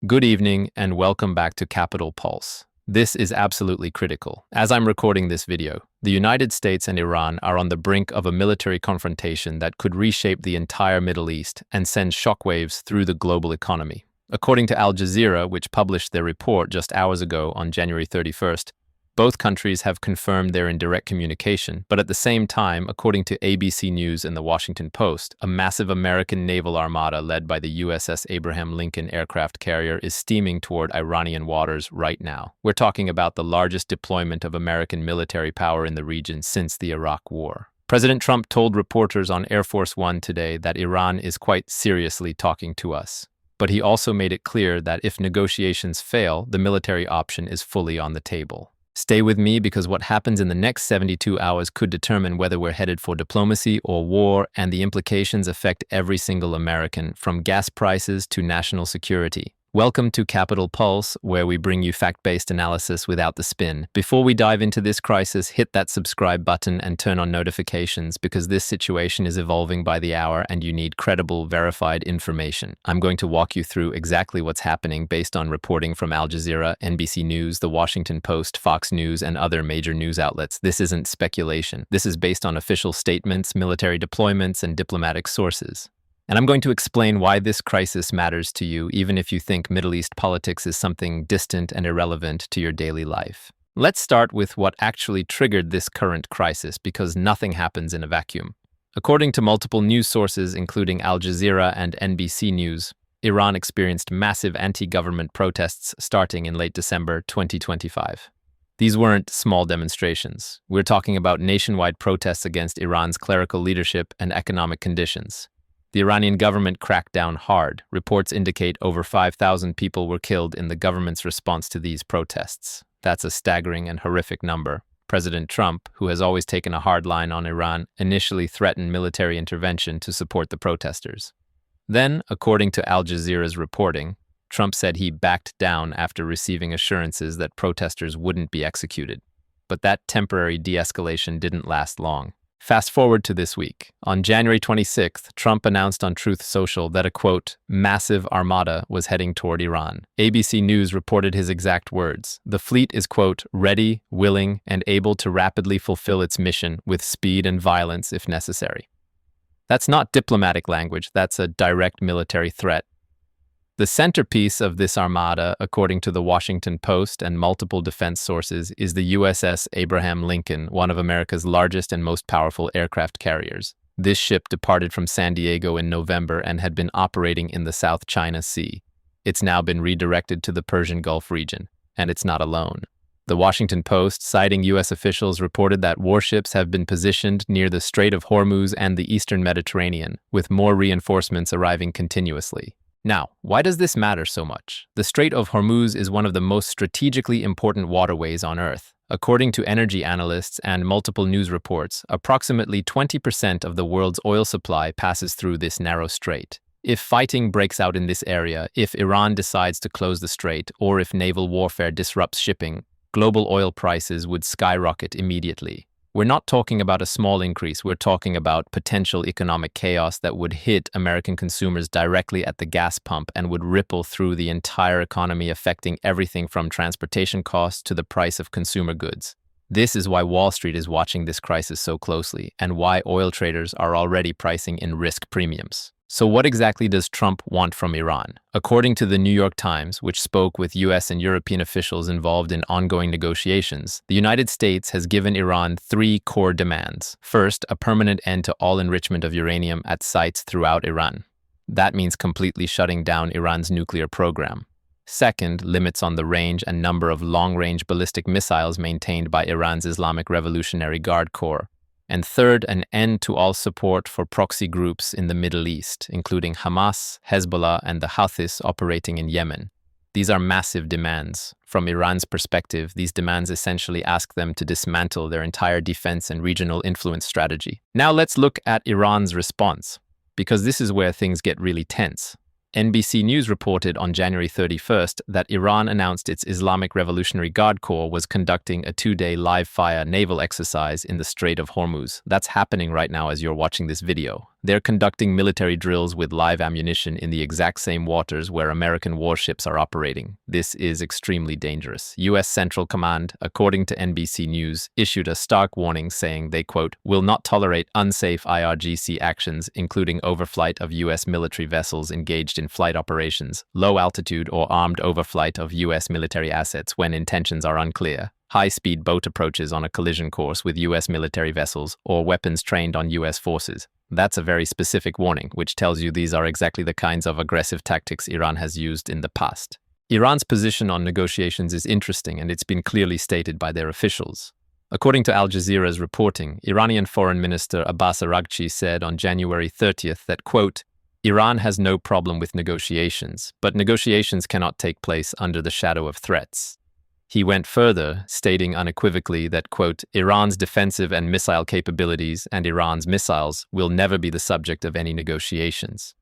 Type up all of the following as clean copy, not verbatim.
Good evening and welcome back to Capital Pulse. This is absolutely critical. As I'm recording this video, the United States and Iran are on the brink of a military confrontation that could reshape the entire Middle East and send shockwaves through the global economy. According to Al Jazeera, which published their report just hours ago on January 31st, both countries have confirmed they're in direct communication, but at the same time, according to ABC News and the Washington Post, a massive American naval armada led by the USS Abraham Lincoln aircraft carrier is steaming toward Iranian waters right now. We're talking about the largest deployment of American military power in the region since the Iraq War. President Trump told reporters on Air Force One today that Iran is quite seriously talking to us. But he also made it clear that if negotiations fail, the military option is fully on the table. Stay with me because what happens in the next 72 hours could determine whether we're headed for diplomacy or war, and the implications affect every single American, from gas prices to national security. Welcome to Capital Pulse, where we bring you fact-based analysis without the spin. Before we dive into this crisis, hit that subscribe button and turn on notifications because this situation is evolving by the hour and you need credible, verified information. I'm going to walk you through exactly what's happening based on reporting from Al Jazeera, NBC News, The Washington Post, Fox News, and other major news outlets. This isn't speculation. This is based on official statements, military deployments, and diplomatic sources. And I'm going to explain why this crisis matters to you, even if you think Middle East politics is something distant and irrelevant to your daily life. Let's start with what actually triggered this current crisis, because nothing happens in a vacuum. According to multiple news sources, including Al Jazeera and NBC News, Iran experienced massive anti-government protests starting in late December 2025. These weren't small demonstrations. We're talking about nationwide protests against Iran's clerical leadership and economic conditions. The Iranian government cracked down hard. Reports indicate over 5,000 people were killed in the government's response to these protests. That's a staggering and horrific number. President Trump, who has always taken a hard line on Iran, initially threatened military intervention to support the protesters. Then, according to Al Jazeera's reporting, Trump said he backed down after receiving assurances that protesters wouldn't be executed. But that temporary de-escalation didn't last long. Fast forward to this week. On January 26th, Trump announced on Truth Social that a, quote, massive armada was heading toward Iran. ABC News reported his exact words. The fleet is, quote, ready, willing, and able to rapidly fulfill its mission with speed and violence if necessary. That's not diplomatic language, that's a direct military threat. The centerpiece of this armada, according to the Washington Post and multiple defense sources, is the USS Abraham Lincoln, one of America's largest and most powerful aircraft carriers. This ship departed from San Diego in November and had been operating in the South China Sea. It's now been redirected to the Persian Gulf region, and it's not alone. The Washington Post, citing U.S. officials, reported that warships have been positioned near the Strait of Hormuz and the eastern Mediterranean, with more reinforcements arriving continuously. Now, why does this matter so much? The Strait of Hormuz is one of the most strategically important waterways on Earth. According to energy analysts and multiple news reports, approximately 20% of the world's oil supply passes through this narrow strait. If fighting breaks out in this area, if Iran decides to close the strait, or if naval warfare disrupts shipping, global oil prices would skyrocket immediately. We're not talking about a small increase, we're talking about potential economic chaos that would hit American consumers directly at the gas pump and would ripple through the entire economy, affecting everything from transportation costs to the price of consumer goods. This is why Wall Street is watching this crisis so closely, and why oil traders are already pricing in risk premiums. So what exactly does Trump want from Iran? According to the New York Times, which spoke with U.S. and European officials involved in ongoing negotiations, the United States has given Iran three core demands. First, a permanent end to all enrichment of uranium at sites throughout Iran. That means completely shutting down Iran's nuclear program. Second, limits on the range and number of long-range ballistic missiles maintained by Iran's Islamic Revolutionary Guard Corps. And third, an end to all support for proxy groups in the Middle East, including Hamas, Hezbollah, and the Houthis operating in Yemen. These are massive demands. From Iran's perspective, these demands essentially ask them to dismantle their entire defense and regional influence strategy. Now let's look at Iran's response, because this is where things get really tense. NBC News reported on January 31st that Iran announced its Islamic Revolutionary Guard Corps was conducting a 2-day live-fire naval exercise in the Strait of Hormuz. That's happening right now as you're watching this video. They're conducting military drills with live ammunition in the exact same waters where American warships are operating. This is extremely dangerous. U.S. Central Command, according to NBC News, issued a stark warning saying they, quote, will not tolerate unsafe IRGC actions, including overflight of U.S. military vessels engaged in flight operations, low altitude or armed overflight of U.S. military assets when intentions are unclear, high-speed boat approaches on a collision course with U.S. military vessels, or weapons trained on U.S. forces. That's a very specific warning, which tells you these are exactly the kinds of aggressive tactics Iran has used in the past. Iran's position on negotiations is interesting, and it's been clearly stated by their officials. According to Al Jazeera's reporting, Iranian Foreign Minister Abbas Araghchi said on January 30th that, quote, Iran has no problem with negotiations, but negotiations cannot take place under the shadow of threats. He went further, stating unequivocally that, quote, Iran's defensive and missile capabilities and Iran's missiles will never be the subject of any negotiations.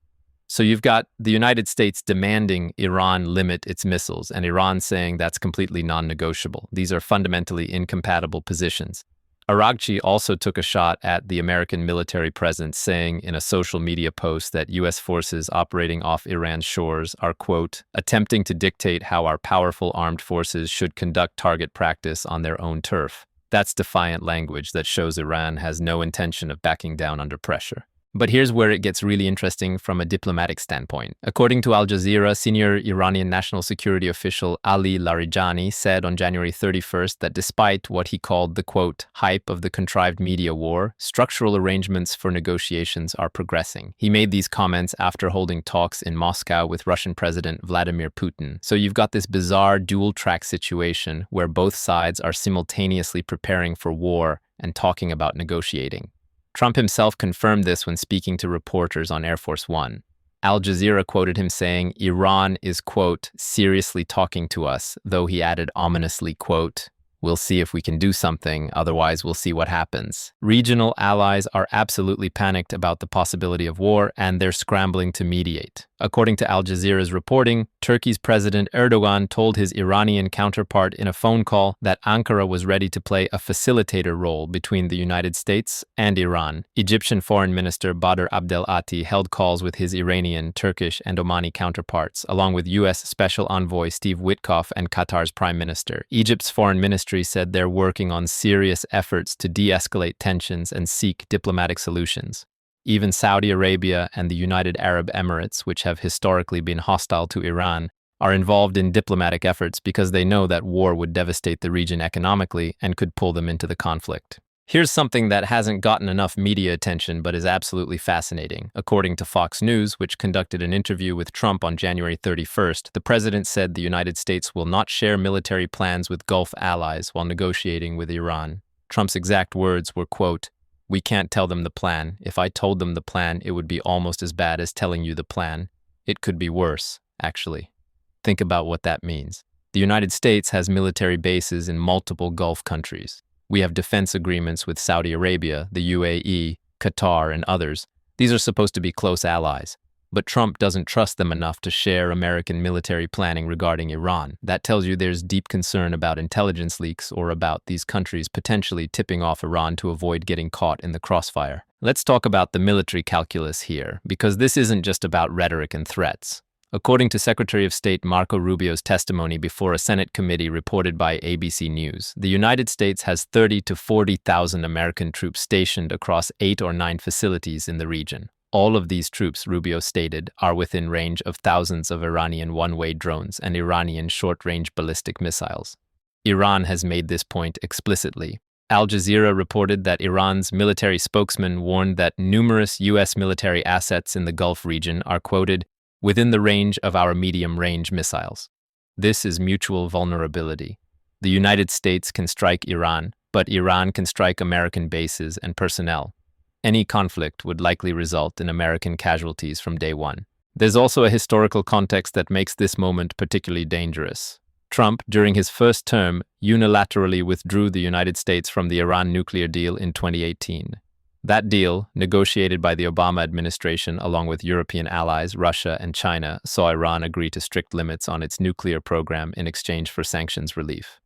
So you've got the United States demanding Iran limit its missiles and Iran saying that's completely non-negotiable. These are fundamentally incompatible positions. Araghchi also took a shot at the American military presence, saying in a social media post that U.S. forces operating off Iran's shores are, quote, attempting to dictate how our powerful armed forces should conduct target practice on their own turf. That's defiant language that shows Iran has no intention of backing down under pressure. But here's where it gets really interesting from a diplomatic standpoint. According to Al Jazeera, senior Iranian national security official Ali Larijani said on January 31st that despite what he called the, quote, hype of the contrived media war, structural arrangements for negotiations are progressing. He made these comments after holding talks in Moscow with Russian President Vladimir Putin. So you've got this bizarre dual-track situation where both sides are simultaneously preparing for war and talking about negotiating. Trump himself confirmed this when speaking to reporters on Air Force One. Al Jazeera quoted him saying, Iran is, quote, seriously talking to us, though he added ominously, quote, we'll see if we can do something, otherwise we'll see what happens. Regional allies are absolutely panicked about the possibility of war, and they're scrambling to mediate. According to Al Jazeera's reporting, Turkey's President Erdogan told his Iranian counterpart in a phone call that Ankara was ready to play a facilitator role between the United States and Iran. Egyptian Foreign Minister Badr Abdel-Ati held calls with his Iranian, Turkish, and Omani counterparts, along with U.S. Special Envoy Steve Witkoff and Qatar's Prime Minister. Egypt's Foreign Ministry said they're working on serious efforts to de-escalate tensions and seek diplomatic solutions. Even Saudi Arabia and the United Arab Emirates, which have historically been hostile to Iran, are involved in diplomatic efforts because they know that war would devastate the region economically and could pull them into the conflict. Here's something that hasn't gotten enough media attention but is absolutely fascinating. According to Fox News, which conducted an interview with Trump on January 31st, the president said the United States will not share military plans with Gulf allies while negotiating with Iran. Trump's exact words were, quote, we can't tell them the plan. If I told them the plan, it would be almost as bad as telling you the plan. It could be worse, actually. Think about what that means. The United States has military bases in multiple Gulf countries. We have defense agreements with Saudi Arabia, the UAE, Qatar, and others. These are supposed to be close allies. But Trump doesn't trust them enough to share American military planning regarding Iran. That tells you there's deep concern about intelligence leaks or about these countries potentially tipping off Iran to avoid getting caught in the crossfire. Let's talk about the military calculus here, because this isn't just about rhetoric and threats. According to Secretary of State Marco Rubio's testimony before a Senate committee reported by ABC News, the United States has 30 to 40,000 American troops stationed across 8 or 9 facilities in the region. All of these troops, Rubio stated, are within range of thousands of Iranian one-way drones and Iranian short-range ballistic missiles. Iran has made this point explicitly. Al Jazeera reported that Iran's military spokesman warned that numerous U.S. military assets in the Gulf region are, quoted, within the range of our medium-range missiles. This is mutual vulnerability. The United States can strike Iran, but Iran can strike American bases and personnel. Any conflict would likely result in American casualties from day one. There's also a historical context that makes this moment particularly dangerous. Trump, during his first term, unilaterally withdrew the United States from the Iran nuclear deal in 2018. That deal, negotiated by the Obama administration along with European allies, Russia and China, saw Iran agree to strict limits on its nuclear program in exchange for sanctions relief.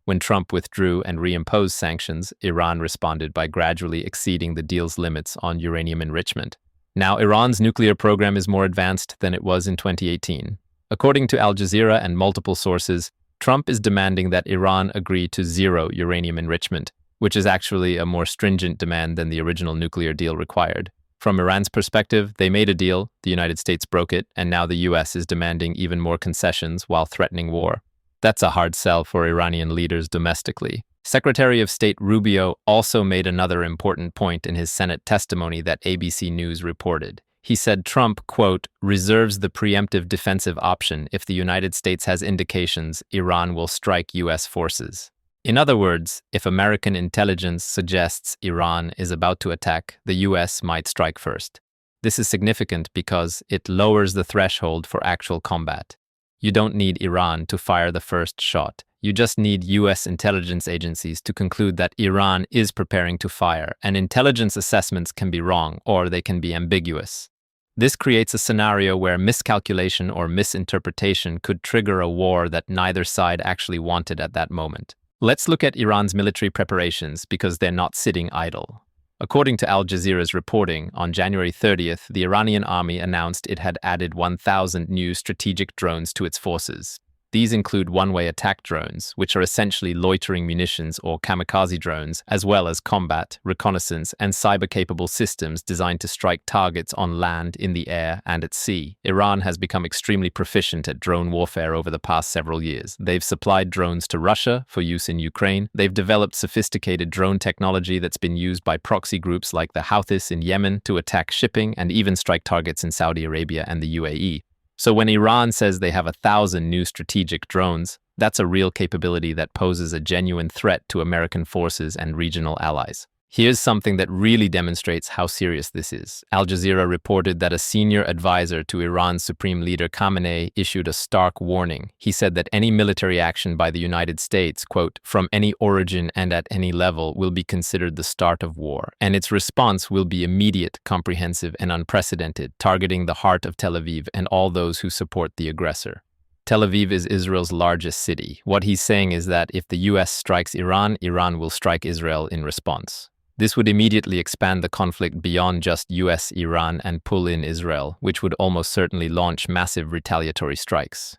When Trump withdrew and reimposed sanctions, Iran responded by gradually exceeding the deal's limits on uranium enrichment. Now, Iran's nuclear program is more advanced than it was in 2018. According to Al Jazeera and multiple sources, Trump is demanding that Iran agree to zero uranium enrichment, which is actually a more stringent demand than the original nuclear deal required. From Iran's perspective, they made a deal, the United States broke it, and now the US is demanding even more concessions while threatening war. That's a hard sell for Iranian leaders domestically. Secretary of State Rubio also made another important point in his Senate testimony that ABC News reported. He said Trump, quote, reserves the preemptive defensive option if the United States has indications Iran will strike U.S. forces. In other words, if American intelligence suggests Iran is about to attack, the U.S. might strike first. This is significant because it lowers the threshold for actual combat. You don't need Iran to fire the first shot. You just need U.S. intelligence agencies to conclude that Iran is preparing to fire, and intelligence assessments can be wrong or they can be ambiguous. This creates a scenario where miscalculation or misinterpretation could trigger a war that neither side actually wanted at that moment. Let's look at Iran's military preparations because they're not sitting idle. According to Al Jazeera's reporting, on January 30th, the Iranian army announced it had added 1,000 new strategic drones to its forces. These include one-way attack drones, which are essentially loitering munitions or kamikaze drones, as well as combat, reconnaissance, and cyber-capable systems designed to strike targets on land, in the air, and at sea. Iran has become extremely proficient at drone warfare over the past several years. They've supplied drones to Russia for use in Ukraine. They've developed sophisticated drone technology that's been used by proxy groups like the Houthis in Yemen to attack shipping and even strike targets in Saudi Arabia and the UAE. So when Iran says they have 1,000 new strategic drones, that's a real capability that poses a genuine threat to American forces and regional allies. Here's something that really demonstrates how serious this is. Al Jazeera reported that a senior advisor to Iran's supreme leader Khamenei issued a stark warning. He said that any military action by the United States, quote, from any origin and at any level will be considered the start of war, and its response will be immediate, comprehensive, and unprecedented, targeting the heart of Tel Aviv and all those who support the aggressor. Tel Aviv is Israel's largest city. What he's saying is that if the US strikes Iran, Iran will strike Israel in response. This would immediately expand the conflict beyond just US Iran and pull in Israel, which would almost certainly launch massive retaliatory strikes.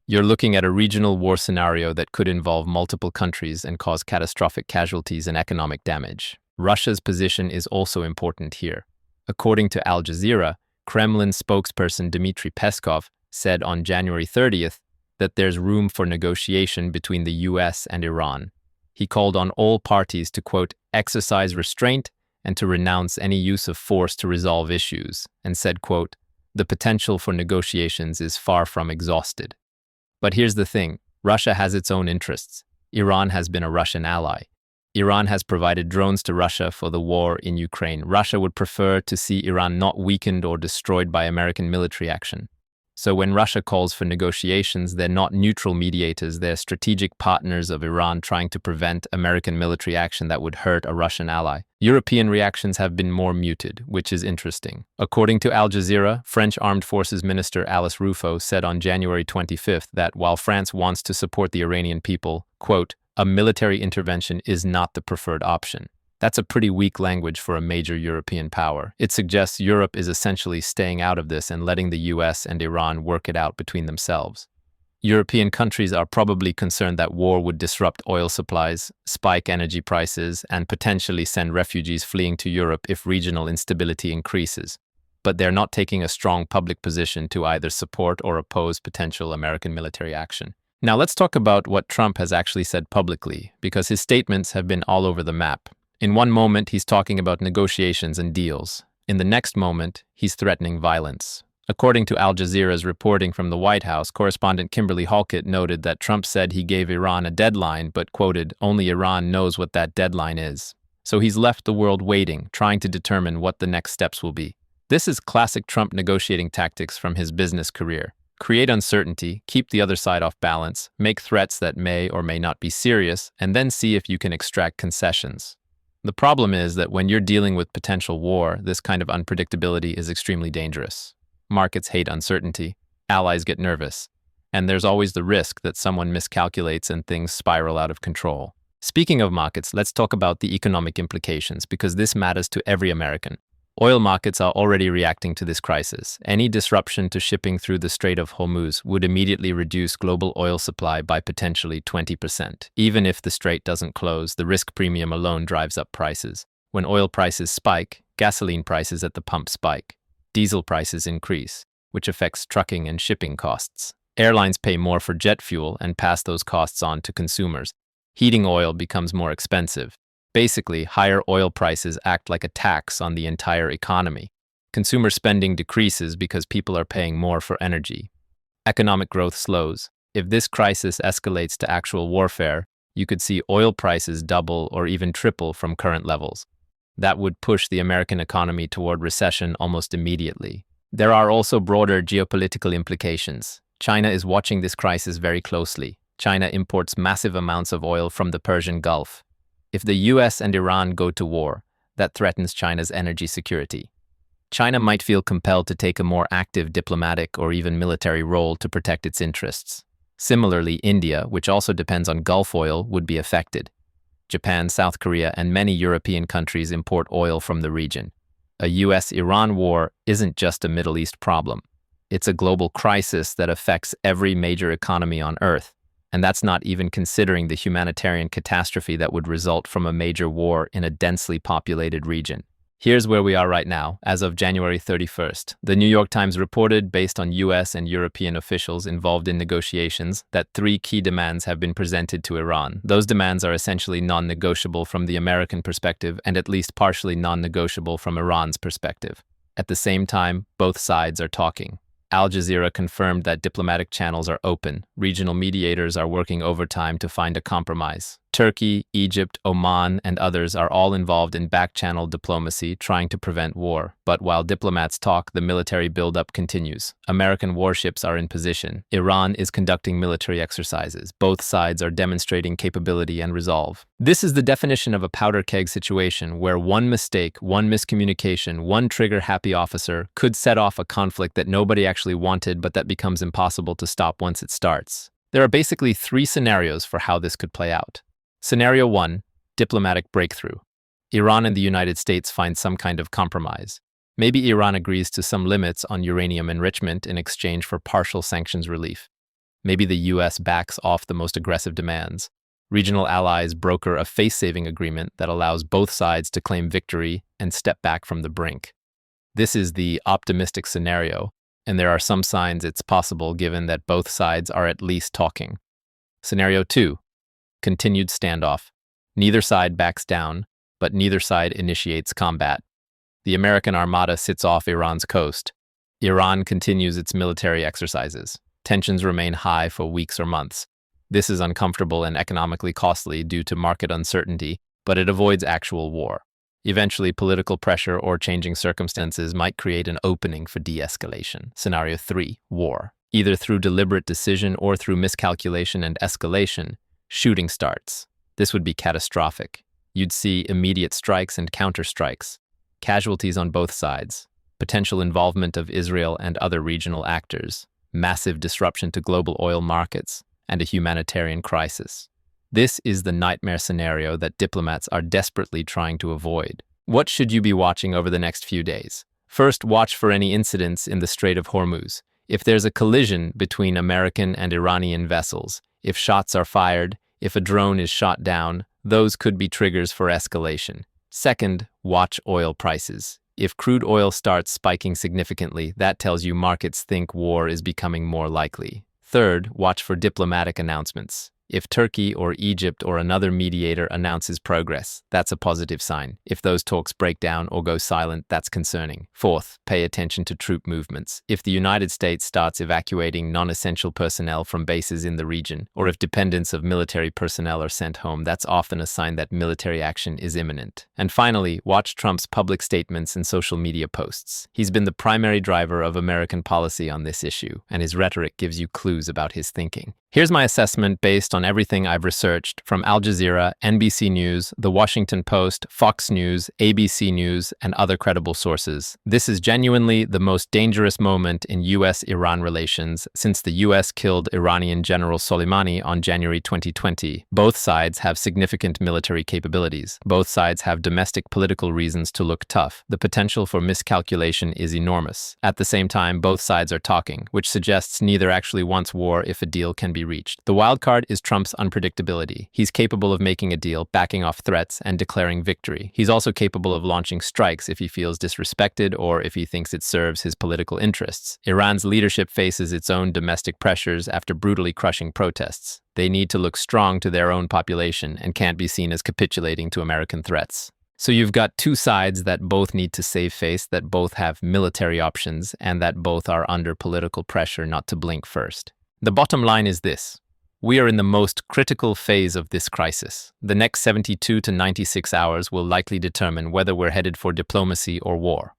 You're looking at a regional war scenario that could involve multiple countries and cause catastrophic casualties and economic damage. Russia's position is also important here. According to Al Jazeera, Kremlin spokesperson Dmitry Peskov said on January 30th that there's room for negotiation between the US and Iran. He called on all parties to, quote, exercise restraint and to renounce any use of force to resolve issues, and said, quote, the potential for negotiations is far from exhausted. But here's the thing, Russia has its own interests. Iran has been a Russian ally. Iran has provided drones to Russia for the war in Ukraine. Russia would prefer to see Iran not weakened or destroyed by American military action. So when Russia calls for negotiations, they're not neutral mediators, they're strategic partners of Iran trying to prevent American military action that would hurt a Russian ally. European reactions have been more muted, which is interesting. According to Al Jazeera, French Armed Forces Minister Alice Rufo said on January 25th that while France wants to support the Iranian people, quote, a military intervention is not the preferred option. That's a pretty weak language for a major European power. It suggests Europe is essentially staying out of this and letting the US and Iran work it out between themselves. European countries are probably concerned that war would disrupt oil supplies, spike energy prices, and potentially send refugees fleeing to Europe if regional instability increases. But they're not taking a strong public position to either support or oppose potential American military action. Now let's talk about what Trump has actually said publicly, because his statements have been all over the map. In one moment, he's talking about negotiations and deals. In the next moment, he's threatening violence. According to Al Jazeera's reporting from the White House, correspondent Kimberly Halkett noted that Trump said he gave Iran a deadline, but quoted, only Iran knows what that deadline is. So he's left the world waiting, trying to determine what the next steps will be. This is classic Trump negotiating tactics from his business career. Create uncertainty, keep the other side off balance, make threats that may or may not be serious, and then see if you can extract concessions. The problem is that when you're dealing with potential war, this kind of unpredictability is extremely dangerous. Markets hate uncertainty, allies get nervous, and there's always the risk that someone miscalculates and things spiral out of control. Speaking of markets, let's talk about the economic implications because this matters to every American. Oil markets are already reacting to this crisis. Any disruption to shipping through the Strait of Hormuz would immediately reduce global oil supply by potentially 20%. Even if the strait doesn't close, the risk premium alone drives up prices. When oil prices spike, gasoline prices at the pump spike. Diesel prices increase, which affects trucking and shipping costs. Airlines pay more for jet fuel and pass those costs on to consumers. Heating oil becomes more expensive. Basically, higher oil prices act like a tax on the entire economy. Consumer spending decreases because people are paying more for energy. Economic growth slows. If this crisis escalates to actual warfare, you could see oil prices double or even triple from current levels. That would push the American economy toward recession almost immediately. There are also broader geopolitical implications. China is watching this crisis very closely. China imports massive amounts of oil from the Persian Gulf. If the U.S. and Iran go to war, that threatens China's energy security. China might feel compelled to take a more active diplomatic or even military role to protect its interests. Similarly, India, which also depends on Gulf oil, would be affected. Japan, South Korea, and many European countries import oil from the region. A U.S. Iran war isn't just a Middle East problem. It's a global crisis that affects every major economy on Earth. And that's not even considering the humanitarian catastrophe that would result from a major war in a densely populated region. Here's where we are right now, as of January 31st. The New York Times reported, based on U.S. and European officials involved in negotiations, that 3 key demands have been presented to Iran. Those demands are essentially non-negotiable from the American perspective and at least partially non-negotiable from Iran's perspective. At the same time, both sides are talking. Al Jazeera confirmed that diplomatic channels are open. Regional mediators are working overtime to find a compromise. Turkey, Egypt, Oman, and others are all involved in back-channel diplomacy trying to prevent war. But while diplomats talk, the military buildup continues. American warships are in position. Iran is conducting military exercises. Both sides are demonstrating capability and resolve. This is the definition of a powder keg situation where one mistake, one miscommunication, one trigger-happy officer could set off a conflict that nobody actually wanted but that becomes impossible to stop once it starts. There are basically 3 scenarios for how this could play out. Scenario 1, diplomatic breakthrough. Iran and the United States find some kind of compromise. Maybe Iran agrees to some limits on uranium enrichment in exchange for partial sanctions relief. Maybe the U.S. backs off the most aggressive demands. Regional allies broker a face-saving agreement that allows both sides to claim victory and step back from the brink. This is the optimistic scenario, and there are some signs it's possible given that both sides are at least talking. Scenario 2. Continued standoff. Neither side backs down, but neither side initiates combat. The American Armada sits off Iran's coast. Iran continues its military exercises. Tensions remain high for weeks or months. This is uncomfortable and economically costly due to market uncertainty, but it avoids actual war. Eventually, political pressure or changing circumstances might create an opening for de-escalation. Scenario 3. War. Either through deliberate decision or through miscalculation and escalation, shooting starts. This would be catastrophic. You'd see immediate strikes and counterstrikes, casualties on both sides, potential involvement of Israel and other regional actors, massive disruption to global oil markets, and a humanitarian crisis. This is the nightmare scenario that diplomats are desperately trying to avoid. What should you be watching over the next few days? First, watch for any incidents in the Strait of Hormuz. If there's a collision between American and Iranian vessels, if shots are fired, if a drone is shot down, those could be triggers for escalation. Second, watch oil prices. If crude oil starts spiking significantly, that tells you markets think war is becoming more likely. Third, watch for diplomatic announcements. If Turkey or Egypt or another mediator announces progress, that's a positive sign. If those talks break down or go silent, that's concerning. Fourth, pay attention to troop movements. If the United States starts evacuating non-essential personnel from bases in the region, or if dependents of military personnel are sent home, that's often a sign that military action is imminent. And finally, watch Trump's public statements and social media posts. He's been the primary driver of American policy on this issue, and his rhetoric gives you clues about his thinking. Here's my assessment based on everything I've researched from Al Jazeera, NBC News, The Washington Post, Fox News, ABC News, and other credible sources. This is genuinely the most dangerous moment in U.S.-Iran relations since the U.S. killed Iranian General Soleimani on January 2020. Both sides have significant military capabilities. Both sides have domestic political reasons to look tough. The potential for miscalculation is enormous. At the same time, both sides are talking, which suggests neither actually wants war if a deal can be reached. The wild card is Trump's unpredictability. He's capable of making a deal, backing off threats, and declaring victory. He's also capable of launching strikes if he feels disrespected or if he thinks it serves his political interests. Iran's leadership faces its own domestic pressures after brutally crushing protests. They need to look strong to their own population and can't be seen as capitulating to American threats. So you've got two sides that both need to save face, that both have military options, and that both are under political pressure not to blink first. The bottom line is this. We are in the most critical phase of this crisis. The next 72 to 96 hours will likely determine whether we're headed for diplomacy or war.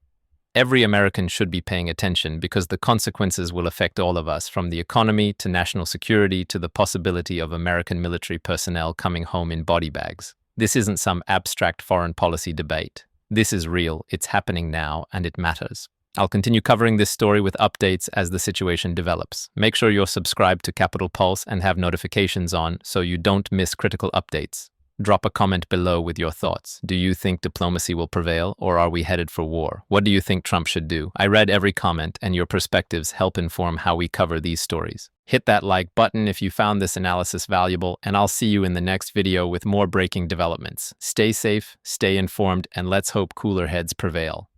Every American should be paying attention because the consequences will affect all of us, from the economy to national security to the possibility of American military personnel coming home in body bags. This isn't some abstract foreign policy debate. This is real, it's happening now, and it matters. I'll continue covering this story with updates as the situation develops. Make sure you're subscribed to Capital Pulse and have notifications on so you don't miss critical updates. Drop a comment below with your thoughts. Do you think diplomacy will prevail, or are we headed for war? What do you think Trump should do? I read every comment, and your perspectives help inform how we cover these stories. Hit that like button if you found this analysis valuable, and I'll see you in the next video with more breaking developments. Stay safe, stay informed, and let's hope cooler heads prevail.